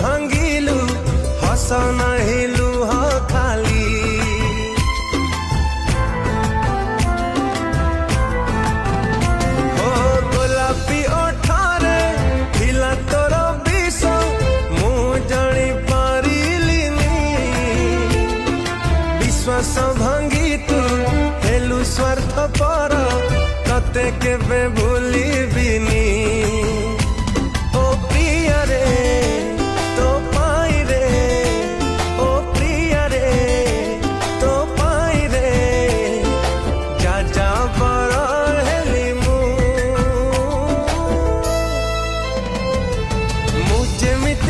भांगिलु हस नहीं लुह खाली ओ गोलापी ओठारे थिला तोर विष मु जानी पारिलिनी विश्वास भांगी तू हेलु स्वार्थ पर तते केबे भूली